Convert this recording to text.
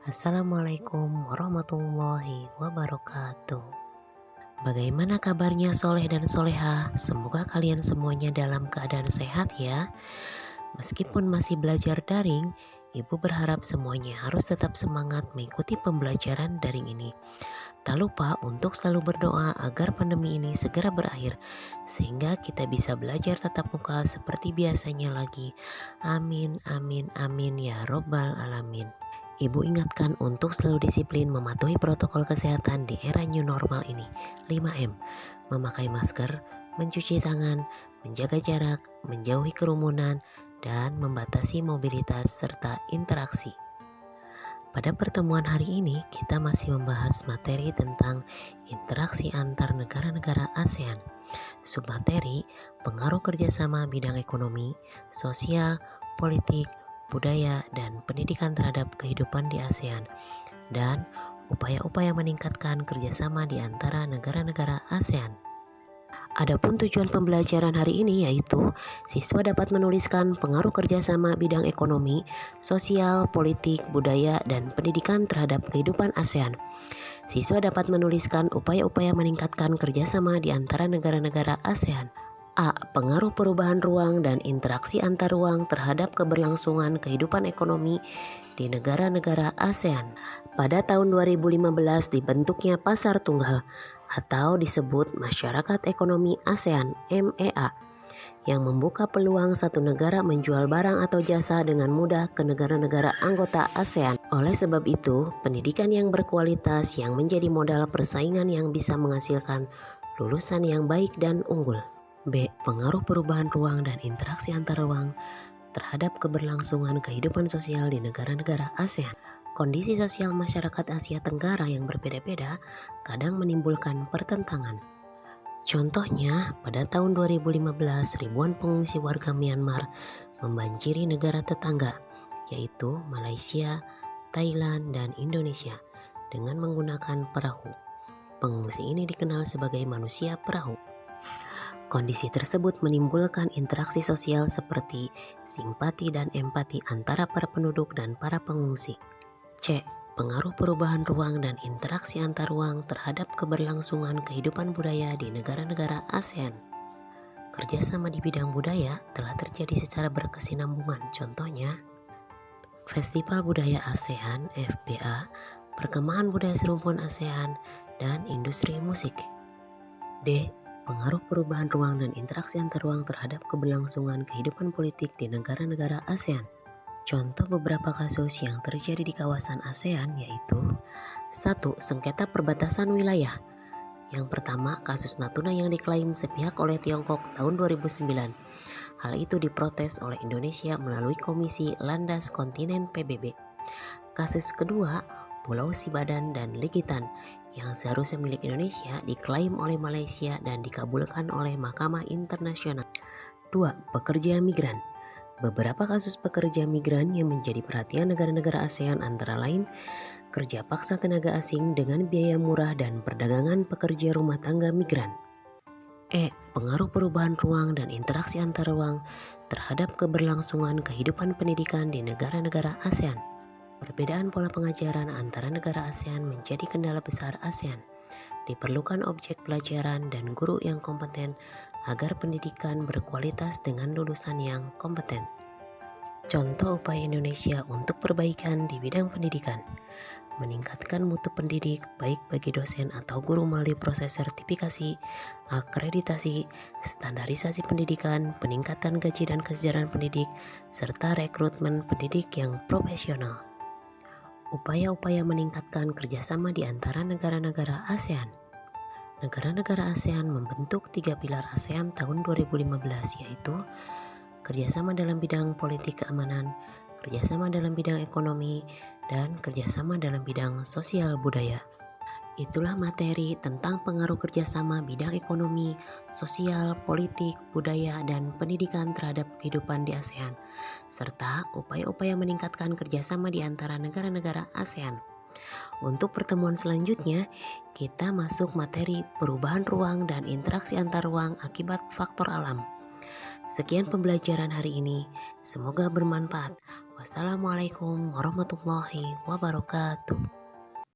Assalamualaikum warahmatullahi wabarakatuh. Bagaimana kabarnya soleh dan soleha? Semoga kalian semuanya dalam keadaan sehat ya. Meskipun masih belajar daring, Ibu berharap semuanya harus tetap semangat mengikuti pembelajaran daring ini. Tak lupa untuk selalu berdoa agar pandemi ini segera berakhir, sehingga kita bisa belajar tatap muka seperti biasanya lagi. Amin, amin, amin ya robbal alamin. Ibu ingatkan untuk selalu disiplin mematuhi protokol kesehatan di era new normal ini. 5M, memakai masker, mencuci tangan, menjaga jarak, menjauhi kerumunan, dan membatasi mobilitas serta interaksi. Pada pertemuan hari ini, kita masih membahas materi tentang interaksi antar negara-negara ASEAN. Submateri, pengaruh kerjasama bidang ekonomi, sosial, politik, budaya, dan pendidikan terhadap kehidupan di ASEAN, dan upaya-upaya meningkatkan kerjasama di antara negara-negara ASEAN. Adapun tujuan pembelajaran hari ini yaitu siswa dapat menuliskan pengaruh kerjasama bidang ekonomi, sosial, politik, budaya, dan pendidikan terhadap kehidupan ASEAN. Siswa dapat menuliskan upaya-upaya meningkatkan kerjasama di antara negara-negara ASEAN. A. Pengaruh perubahan ruang dan interaksi antar ruang terhadap keberlangsungan kehidupan ekonomi di negara-negara ASEAN. Pada tahun 2015 dibentuknya Pasar Tunggal atau disebut Masyarakat Ekonomi ASEAN (MEA) yang membuka peluang satu negara menjual barang atau jasa dengan mudah ke negara-negara anggota ASEAN. Oleh sebab itu, pendidikan yang berkualitas yang menjadi modal persaingan yang bisa menghasilkan lulusan yang baik dan unggul. B. Pengaruh perubahan ruang dan interaksi antar ruang terhadap keberlangsungan kehidupan sosial di negara-negara ASEAN. Kondisi sosial masyarakat Asia Tenggara yang berbeda-beda kadang menimbulkan pertentangan. Contohnya, pada tahun 2015 ribuan pengungsi warga Myanmar membanjiri negara tetangga, yaitu Malaysia, Thailand, dan Indonesia dengan menggunakan perahu. Pengungsi ini dikenal sebagai manusia perahu. Kondisi tersebut menimbulkan interaksi sosial seperti simpati dan empati antara para penduduk dan para pengungsi. C. Pengaruh perubahan ruang dan interaksi antar ruang terhadap keberlangsungan kehidupan budaya di negara-negara ASEAN. Kerjasama di bidang budaya telah terjadi secara berkesinambungan. Contohnya, Festival Budaya ASEAN (FBA), Perkemahan Budaya Serumpun ASEAN, dan industri musik. D. Pengaruh perubahan ruang dan interaksi antar ruang terhadap keberlangsungan kehidupan politik di negara-negara ASEAN. Contoh beberapa kasus yang terjadi di kawasan ASEAN yaitu 1. Sengketa perbatasan wilayah. Yang pertama, kasus Natuna yang diklaim sepihak oleh Tiongkok tahun 2009. Hal itu diprotes oleh Indonesia melalui Komisi Landas Kontinen PBB. Kasus kedua, Pulau Sibadan dan Legitan yang seharusnya milik Indonesia diklaim oleh Malaysia dan dikabulkan oleh Mahkamah Internasional. 2. Pekerja migran. Beberapa kasus pekerja migran yang menjadi perhatian negara-negara ASEAN antara lain kerja paksa tenaga asing dengan biaya murah dan perdagangan pekerja rumah tangga migran. E. Pengaruh perubahan ruang dan interaksi antar ruang terhadap keberlangsungan kehidupan pendidikan di negara-negara ASEAN. Perbedaan pola pengajaran antara negara ASEAN menjadi kendala besar ASEAN. Diperlukan objek pelajaran dan guru yang kompeten agar pendidikan berkualitas dengan lulusan yang kompeten. Contoh upaya Indonesia untuk perbaikan di bidang pendidikan: meningkatkan mutu pendidik baik bagi dosen atau guru melalui proses sertifikasi, akreditasi, standarisasi pendidikan, peningkatan gaji dan kesejahteraan pendidik, serta rekrutmen pendidik yang profesional. Upaya-upaya meningkatkan kerjasama di antara negara-negara ASEAN. Negara-negara ASEAN membentuk 3 pilar ASEAN tahun 2015 yaitu kerjasama dalam bidang politik keamanan, kerjasama dalam bidang ekonomi, dan kerjasama dalam bidang sosial budaya. Itulah materi tentang pengaruh kerjasama bidang ekonomi, sosial, politik, budaya, dan pendidikan terhadap kehidupan di ASEAN, serta upaya-upaya meningkatkan kerjasama di antara negara-negara ASEAN. Untuk pertemuan selanjutnya, kita masuk materi perubahan ruang dan interaksi antar ruang akibat faktor alam. Sekian pembelajaran hari ini, semoga bermanfaat. Wassalamualaikum warahmatullahi wabarakatuh.